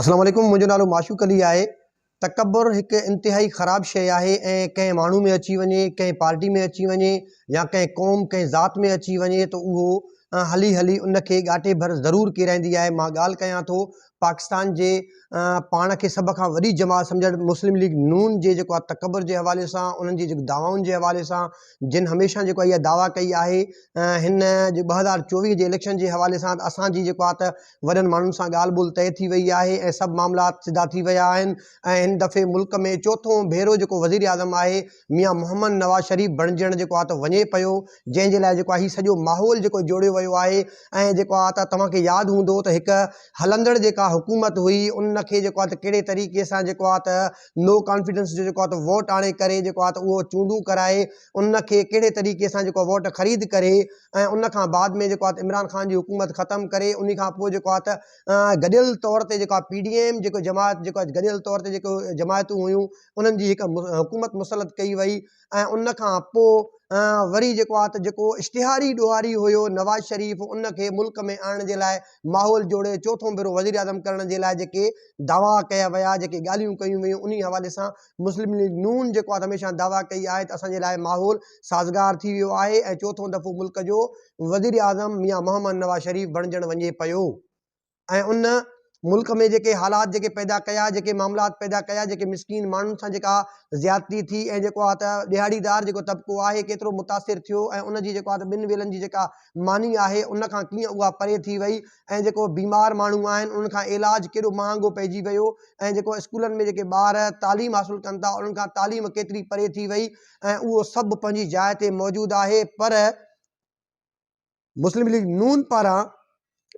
अस्सलाम वालेकुम। मुंहिंजो नालो माशूक अली आहे। तकब्बुर हिकु इंतिहाई ख़राबु शइ आहे ऐं कंहिं माण्हू में अची वञे, कंहिं पार्टी में अची वञे या कंहिं क़ौम कंहिं ज़ात में अची वञे त उहो हली हली उनखे ॻाटे भर ज़रूरु किराईंदी आहे। मां ॻाल्हि कयां थो पाकिस्तान जे पाण खे सभ खां वॾी जमात सम्झण मुस्लिम लीग नून जे जेको आहे तकब्बुर जे हवाले सां, उन्हनि जी जेको दावाउनि जे हवाले सां, जिन हमेशह जेको इहा दावा कई आहे हिन जे 2024 जे इलेक्शन जे हवाले सां असांजी जेको आहे त वॾनि माण्हुनि सां ॻाल्हि ॿोल तइ थी वई आहे ऐं सभु मामलात सिधा थी विया आहिनि। ऐं हिन दफ़े मुल्क में चोथों भेरो जेको वज़ीर आज़म आहे मियां मोहम्मद नवाज़ शरीफ़ बणिजण जेको आहे त वञे पियो, जंहिंजे लाइ जेको आहे हीउ सॼो माहौल जेको जोड़ियो वियो आहे। ऐं जेको आहे त तव्हांखे यादि हूंदो त हिकु हलंदड़ जेका हुकूमत हुई उनखे जेको आहे त कहिड़े तरीक़े सां जेको आहे त नो कॉन्फिडेंस जो जेको आहे त वोट आणे करे जेको आहे त उहो चूंडूं कराए उनखे कहिड़े तरीक़े सां जेको वोट ख़रीद करे ऐं उन खां बाद में जेको आहे त इमरान ख़ान जी हुकूमत ख़तमु करे उन खां पोइ जेको आहे त गॾियल तौर ते जेको आहे PDM जेको जमात जेको आहे गॾियल तौर ते जेको जमायतूं हुयूं उन्हनि जी हिकु हुकूमत मुसलत कई वई। ऐं उन खां पोइ वरी जेको आहे त जेको इश्तिहारी ॾोहारी हुयो नवाज़ शरीफ़ उनखे मुल्क में आणण जे लाइ माहौल जोड़े चोथों भेरो वज़ीर आज़म करण जे लाइ जेके दावा कया विया, जेके ॻाल्हियूं कयूं वयूं, उन हवाले सां मुस्लिम लीग नून जेको आहे हमेशह दावा कई आहे त असांजे लाइ माहौल साज़गार थी वियो आहे ऐं चोथों दफ़ो मुल्क जो वज़ीर आज़म मियां मोहम्मद नवाज़ शरीफ़ बणिजण वञे पियो। ऐं उन मुल्क में जेके हालात जेके पैदा कया, जेके मामलात पैदा कया, जेके मिसकीन माण्हुनि सां जेका ज़्यादती थी ऐं जेको आहे त ॾिहाड़ीदार जेको तबिको आहे केतिरो मुतासिर थियो ऐं उनजी जेको आहे त ॿिनि वेलनि जी जेका मानी आहे उन खां कीअं उहा परे थी वई ऐं जेको बीमार माण्हू आहिनि उन्हनि खां इलाज केॾो महांगो पइजी वियो ऐं जेको स्कूलनि में जेके ॿार तालीम हासिलु कनि था उन्हनि खां तालीम केतिरी परे थी वई ऐं उहो सभु पंहिंजी जाइ ते मौजूदु आहे। पर मुस्लिम लीग नून पारां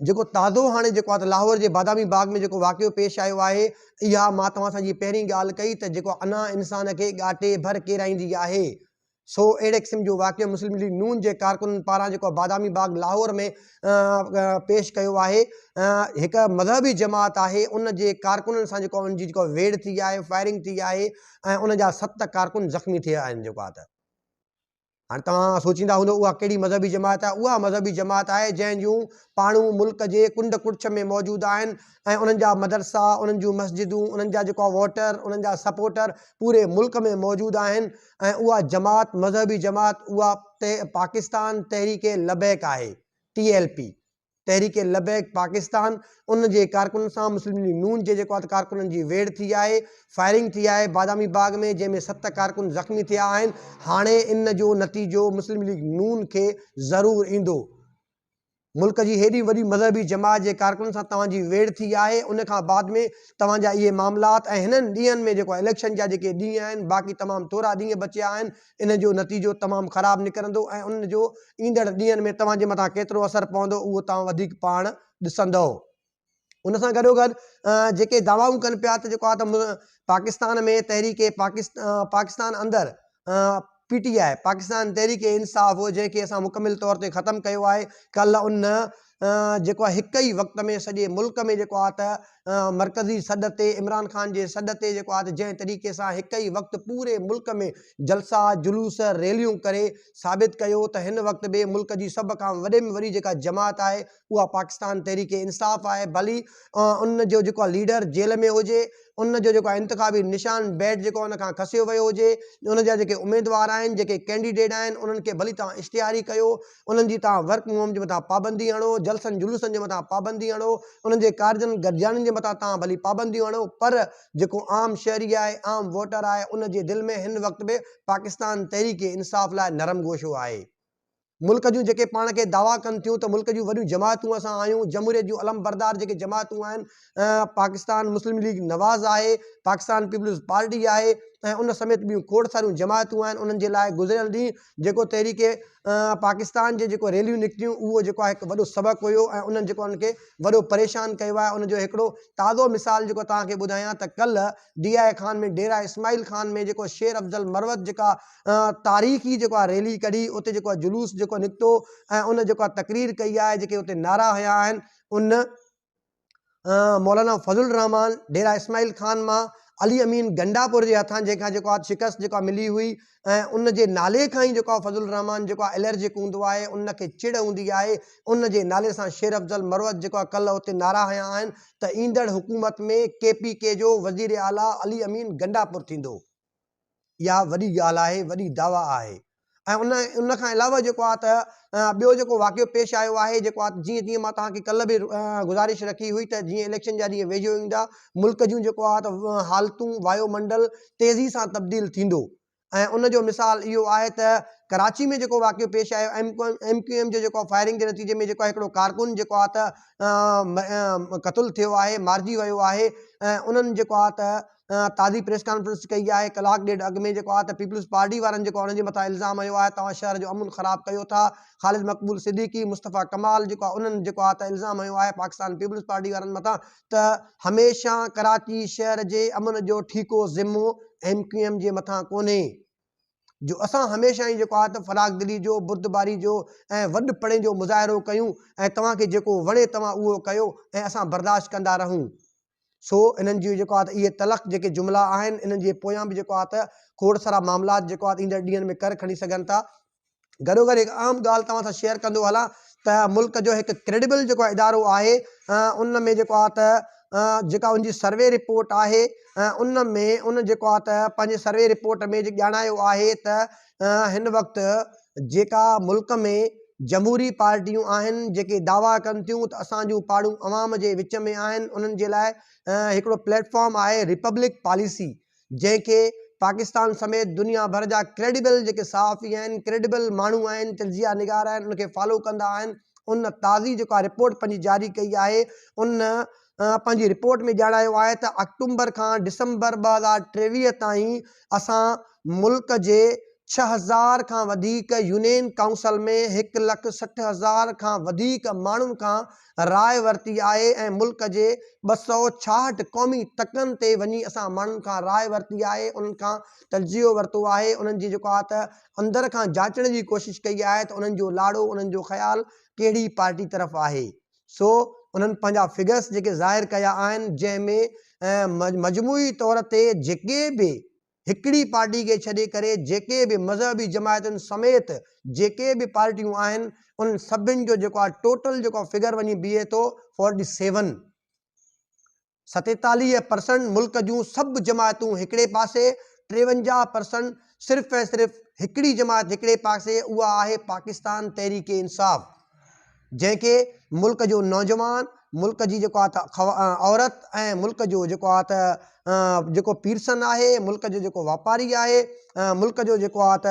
जेको ताज़ो हाणे जेको आहे त लाहौर जे बादामी बाग में जेको वाक़ियो पेश आयो आहे, इहा मां तव्हां सां जी पहिरीं ॻाल्हि कई त जेको अञा इंसान खे ॻाटे भर केराईंदी आहे। सो अहिड़े क़िस्म जो वाक़ियो मुस्लिम लीग नून जे कारकुननि पारां जेको बादामी बाग लाहौर में पेश कयो आहे। हिकु मज़हबी जमात आहे उन जे कारकुननि सां जेको उनजी जेको वेड़ थी आहे, फायरिंग थी आहे ऐं उन जा 7 कारकुन ज़ख़्मी थिया आहिनि। जेको आहे त हाणे तव्हां सोचींदा हूंदो उहा कहिड़ी मज़हबी जमात आहे। उहा मज़हबी जमात आहे जंहिं जूं पाणू मुल्क जे कुंड कुड़छ में मौजूदु आहिनि ऐं उन्हनि जा मदरसा, उन्हनि जूं मस्जिदूं, उन्हनि जा जेको आहे वोटर, उन्हनि जा सपोर्टर पूरे मुल्क में मौजूदु आहिनि। ऐं उहा जमात मज़हबी जमात उहा पाकिस्तान तहरीक लबैक आहे, TLP तहरीक लबैक पाकिस्तान। उन जे कारकुननि सां मुस्लिम लीग नून जे जेको आहे कारकुननि जी वेड़ थी आहे, फायरिंग थी आहे बादामी बाग में, जंहिंमें 7 कारकुन ज़ख़्मी थिया आहिनि। हाणे इन जो नतीजो मुस्लिम लीग नून खे ज़रूरु ईंदो। मुल्क जी हेॾी वॾी मज़हबी जमात जे कारकुननि सां तव्हांजी वेड़ थी आहे, उन खां बाद में तव्हांजा इहे मामलात ऐं हिननि ॾींहंनि में जेको इलेक्शन जा जेके ॾींहं आहिनि, बाक़ी तमामु थोरा ॾींहं बचिया आहिनि, इन जो नतीजो तमामु ख़राबु निकिरंदो ऐं उन जो ईंदड़ ॾींहंनि में तव्हांजे मथां केतिरो असरु पवंदो उहो तव्हां वधीक पाण ॾिसंदव। उन सां गॾोगॾु जेके दावाऊं कनि पिया त जेको आहे त पाकिस्तान में तहरीक पाकिस्तान अंदरि PTI पाकिस्तान तहरीक इंसाफ़ जंहिंखे असां मुकमिल तौर ते ख़तमु कयो आहे, कल्ह उन जेको आहे हिकु ई वक़्त में सॼे मुल्क में जेको आहे त मरकज़ी सॾ ते इमरान ख़ान जे सॾ ते जेको आहे त जंहिं तरीक़े सां हिकु ई वक़्तु पूरे मुल्क में जलसा जुलूस रैलियूं करे साबित कयो त हिन वक़्त बि मुल्क जी सभ खां वॾे में वॾी जेका जमात आहे उहा पाकिस्तान तहरीक इंसाफ़ आहे। भली उन जो जेको आहे लीडर जेल में हुजे, उन जो जेको आहे इंतिखाबी निशान बैट जेको उन खां खसियो वियो हुजे, उन जा जेके उमेदवार आहिनि, जेके कैंडिडेट आहिनि, उन्हनि खे भली तव्हां इश्तिहारी कयो, उन्हनि जी तव्हां वर्क मुहिम जे मथां पाबंदी हणो, जलसनि जुलूसनि जे मथां पाबंदी हणो, उन्हनि जे कारजनि गॾिजाणियुनि जे मथां तव्हां भली पाबंदियूं हणो, पर जेको आम शहरी आहे, आम वोटर आहे, उन जे दिलि में हिन वक़्त में पाकिस्तान तहरीक इंसाफ़ लाइ नरम गोशो आहे। मुल्क जूं जेके पाण खे दावा कनि थियूं त मुल्क जूं वॾियूं जमातूं असां आहियूं, जमहूरियत जूं अलम बरदार जेके जमातूं आहिनि, पाकिस्तान मुस्लिम लीग नवाज़ आहे, पाकिस्तान पीपल्स पार्टी आहे ऐं उन समेत ॿियूं खोड़ सारियूं जमातूं आहिनि। उन्हनि जे लाइ गुज़िरियल ॾींहुं जेको तहरीक पाकिस्तान जे जेको रैलियूं निकितियूं उहो जेको आहे हिकु वॾो सबक़ु हुयो ऐं उन्हनि जेको उनखे वॾो परेशान कयो आहे। उनजो हिकिड़ो ताज़ो मिसाल जेको तव्हांखे ॿुधायां त कल्ह DI खान में डेरा इस्माइल खान में जेको शेर अफ़ज़ल मरवत जेका तारीख़ी जेको आहे रैली कढी, उते जेको आहे जुलूस जेको निकितो ऐं उन जेको आहे तकरीर कई आहे, जेके उते नारा हया आहिनि, उन मौलाना फज़लुर रहमान डेरा इस्माइल खान मां अली अमीन गंडापुर जे हथां जेका जेको आहे शिकस्त जेका मिली हुई ऐं उन जे नाले खां ई जेको आहे फज़लुर रहमान जेको आहे एलर्जिक हूंदो आहे, उनखे चिड़ हूंदी आहे, उन जे नाले सां शेर अफ़ज़ल मरवत जेको आहे कल्ह हुते नारा हया आहिनि त ईंदड़ हुकूमत में KPK जो वज़ीर आला अली अमीन गंडापुर थींदो। इहा वॾी ॻाल्हि आहे, वॾी दावा आहे। ऐं उन खां अलावा जेको आहे त ॿियो जेको वाक़ियो पेश आयो आहे जेको आहे जीअं जीअं मां तव्हांखे कल्ह बि गुज़ारिश रखी हुई त जीअं इलेक्शन जा ॾींहं वेझो ईंदा मुल्क जूं जेको आहे त हालतूं वायुमंडल तेज़ी सां तब्दील थींदो। ऐं उन जो मिसाल इहो आहे त कराची में जेको वाक़ियो पेश आयो MQM जो जेको फायरिंग जे नतीजे में जेको आहे हिकिड़ो कारकुन जेको आहे त क़तलु थियो आहे, मारिजी वियो आहे। ऐं उन्हनि जेको आहे त ताज़ी प्रेस कॉन्फ्रेंस कई आहे कलाक ॾेढ अॻु में जेको आहे त पीपल्स पार्टी वारनि जेको उन्हनि जे मथां इल्ज़ाम हयो आहे तव्हां शहर जो अमुन ख़राबु कयो था। ख़ालिद मक़बूल सिद्दीकी, मुस्तफ़ा कमाल जेको आहे उन्हनि जेको आहे त इल्ज़ाम हयो आहे पाकिस्तान पीपल्स पार्टी वारनि मथां त हमेशह कराची शहर जे अमन जो ठीको ज़िम्मो MQM जे मथां कोन्हे, जो असां हमेशह ई जेको आहे त फराग दिली जो, बुर्दबारी जो ऐं वॾपणे जो मुज़ाहिरो कयूं ऐं तव्हांखे जेको वणे तव्हां उहो कयो ऐं असां बर्दाश्त कंदा रहूं। सो इन्हनि जी जेको आहे त इहे तलख़ जेके जुमिला आहिनि इन्हनि जे पोयां बि जेको आहे त खोड़ सारा मामलात जेको आहे ईंदड़ ॾींहंनि में कर खणी सघनि था। गॾोगॾु हिकु आम ॻाल्हि तव्हां सां शेयर कंदो हलां त मुल्क जो हिकु क्रेडिबल जेको इदारो आहे उन में जेको आहे त जेका उनजी सर्वे रिपोर्ट आहे उन में उन जेको आहे त पंहिंजे सर्वे रिपोर्ट में ॼाणायो आहे त हिन वक़्तु जेका मुल्क में जमहूरी पार्टियूं आहिनि जेके दावा कनि थियूं त असांजूं पाड़ूं अवाम जे विच में आहिनि, उन्हनि जे लाइ हिकिड़ो प्लेटफॉर्म आहे रिपब्लिक पॉलिसी, जंहिंखे पाकिस्तान समेत दुनिया भर जा क्रेडिबल जेके सहाफ़ी आहिनि, क्रेडिबल माण्हू आहिनि, तजिया निगार आहिनि, उनखे फॉलो कंदा आहिनि। उन ताज़ी जेका रिपोर्ट पंहिंजी जारी कई आहे उन पंहिंजी रिपोर्ट में ॼाणायो आहे त अक्टूबर खां डिसंबर 2023 ताईं असां मुल्क जे 6000 खां वधीक यूनियन काउंसिल में 1,60,000 खां वधीक माण्हुनि खां राय वरिती आहे ऐं मुल्क जे 266 क़ौमी तकनि ते वञी असां माण्हुनि खां राय वरिती आहे, उन्हनि खां तजियो वरितो आहे, उन्हनि जी जेको आहे त अंदर खां जांचण जी कोशिशि कई आहे त उन्हनि जो लाड़ो, उन्हनि जो ख़्यालु कहिड़ी पार्टी तरफ़ आहे। सो उन्हनि पंहिंजा फिगर्स जेके ज़ाहिर कया आहिनि जंहिंमें मजमूई तौर ते जेके बि हिकिड़ी पार्टी खे छॾे करे जेके बि मज़हबी जमायतुनि समेत जेके बि पार्टियूं आहिनि उन सभिनि जो जेको आहे टोटल जेको फिगर वञी बीहे थो 47% मुल्क जूं सभु जमायतूं हिकिड़े पासे, 53% सिर्फ़ु ऐं सिर्फ़ु हिकिड़ी जमायत हिकिड़े पासे, उहा आहे पाकिस्तान तहरीक इंसाफ़, जंहिंखे मुल्क जो नौजवान, मुल्क जी जेको आहे त औरत ऐं मुल्क जो जेको आहे त जेको पीरसन आहे, मुल्क जो जेको वापारी आहे, मुल्क जो जेको आहे त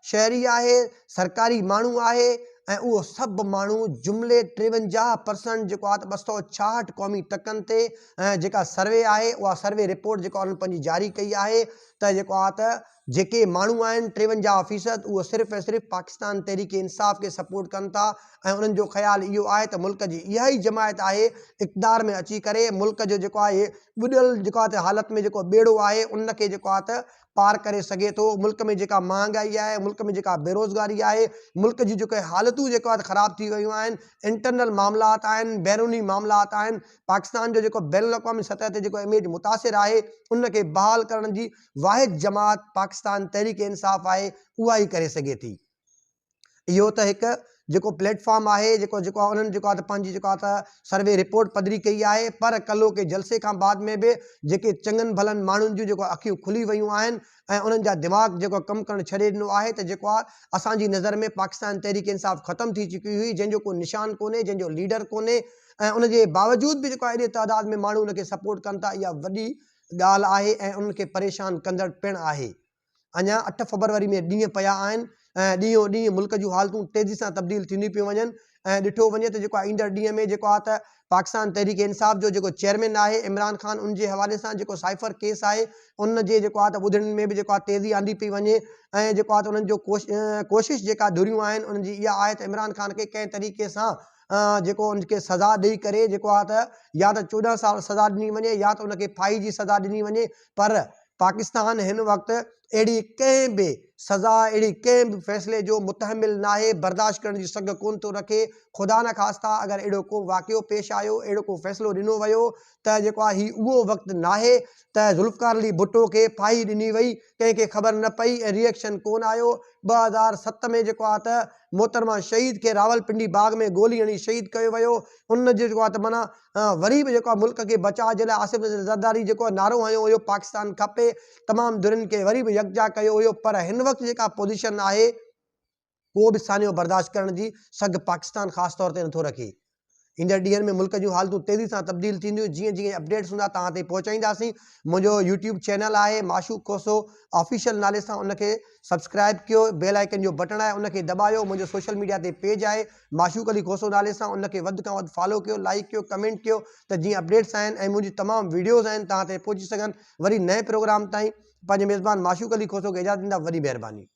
शहरी आहे, सरकारी माण्हू आहे ऐं उहो सभु माण्हू जुमिले 53% जेको आहे त 266 क़ौमी तकनि ते जेका सर्वे आहे उहा सर्वे रिपोर्ट जेका उन्हनि पंहिंजी जारी कई आहे त जेको आहे त जेके माण्हू आहिनि 53% उहो सिर्फ़ु ऐं सिर्फ़ु पाकिस्तान तहरीक इंसाफ़ खे सपोर्ट कनि था ऐं उन्हनि जो ख़्यालु इहो आहे त मुल्क जी इहा ई जमायत आहे इक़्तिदार में अची करे मुल्क जो जेको आहे ॿुॾियल जेको आहे त हालत में जेको ॿेड़ो आहे उनखे जेको आहे त पार करे सघे थो। मुल्क में जेका महांगाई आहे, मुल्क में जेका बेरोज़गारी आहे, मुल्क जी जेके हालतूं जेको आहे त ख़राब थी वियूं आहिनि, इंटरनल मामलात आहिनि, बैरूनी मामलात आहिनि, पाकिस्तान जो जेको बैनुल अक़वामी सतह ते जेको इमेज मुतासिर आहे उनखे बहाल करण जी वाहिद जमात पाकिस्तान तहरीक इंसाफ़ आहे, उहा ई करे सघे थी। इहो त हिकु जेको प्लेटफॉर्म आहे जेको जेको आहे उन्हनि जेको आहे त पंहिंजी जेको आहे त सर्वे रिपोर्ट पधरी कई आहे, पर कल्हो के जलसे खां बाद में बि जेके चङनि भलनि माण्हुनि जूं जेको अखियूं खुली वियूं आहिनि ऐं उन्हनि जा दिमाग़ जेको कमु करणु छॾे ॾिनो आहे त जेको आहे असांजी नज़र में पाकिस्तान तहरीक इंसाफ़ ख़तमु थी चुकी हुई, जंहिंजो को निशान कोन्हे, जंहिंजो लीडर कोन्हे ऐं उनजे बावजूदि बि जेको आहे एॾे तइदाद में माण्हू उनखे सपोर्ट कनि था, इहा वॾी ॻाल्हि आहे ऐं उनखे परेशान कंदड़ पिणु आहे। अञा 8 फरवरी में ॾींहं पिया आहिनि ऐं ॾींहों ॾींहुं मुल्क जूं हालतूं तेज़ी सां तब्दील थींदियूं पियूं वञनि ऐं ॾिठो वञे त जेको आहे ईंदड़ ॾींहं में जेको आहे त पाकिस्तान तहरीक इंसाफ़ जो जेको चेयरमैन आहे इमरान ख़ान, उनजे हवाले सां जेको साइफ़र केस आहे उन जे जेको आहे त ॿुधण में बि जेको आहे तेज़ी आंदी पई वञे ऐं जेको आहे त उन्हनि जो कोशिशि जेका धुरियूं आहिनि उन्हनि जी इहा आहे त इमरान ख़ान खे कंहिं तरीक़े सां जेको उनखे सज़ा ॾेई करे जेको आहे त या त 14 साल सज़ा ॾिनी वञे या त उनखे फाही जी सज़ा ॾिनी वञे, पर पाकिस्तान हिन वक़्तु अहिड़ी कंहिं बि सज़ा अहिड़ी कंहिं बि फ़ैसिले जो मुतहमिल नाहे, बर्दाश्त करण जी सघ कोन थो रखे। ख़ुदा न ख़ास्ता अगरि अहिड़ो को वाक़ियो पेश आयो, अहिड़ो को फ़ैसिलो ॾिनो वियो त जेको आहे हीउ उहो वक़्तु नाहे त ज़ुल्फ़िकार अली भुट्टो खे फाही ॾिनी वई, कंहिंखे ख़बर न पई ऐं रिएक्शन कोन आयो। 2007 में जेको आहे त मोहतरमा शहीद खे रावलपिंडी बाग में गोली हणी शहीद कयो वियो। उन जो जेको आहे त माना वरी बि जेको आहे मुल्क खे बचाव जे लाइ आसिफ़ ज़रदारी जेको आहे नारो हयो हुयो पाकिस्तान खपे, तमामु धुरियुनि खे वरी बि यकजा कयो हुयो, पर हिन वक़्तु जेका पोज़ीशन आहे को बि सानियो बर्दाश्त करण जी सघ पाकिस्तान ख़ासि तौर ते नथो रखे। ईंदड़ ॾींहनि में मुल्क जूं हालतूं तेज़ी सां तब्दील थींदियूं, जीअं जीअं अपडेट्स हूंदा तव्हां ताईं पहुचाईंदासीं। मुंहिंजो यूट्यूब चैनल आहे माशूक खोसो ऑफिशियल नाले सां, उनखे सब्सक्राइब कयो, बेल आइकन जो बटन आहे उनखे दॿायो। मुंहिंजो सोशल मीडिया ते पेज आहे माशूक अली खोसो नाले सां, उनखे वधि खां वधि फॉलो कयो, लाइक कयो, कमेंट कयो, त जीअं अपडेट्स आहिनि ऐं मुंहिंजी तमामु वीडियोज़ आहिनि तव्हां ते पहुची सघनि। वरी नए प्रोग्राम ताईं पंहिंजे मेज़बान माशूक अली खोसो खे इजाज़त ॾींदा। वॾी महिरबानी।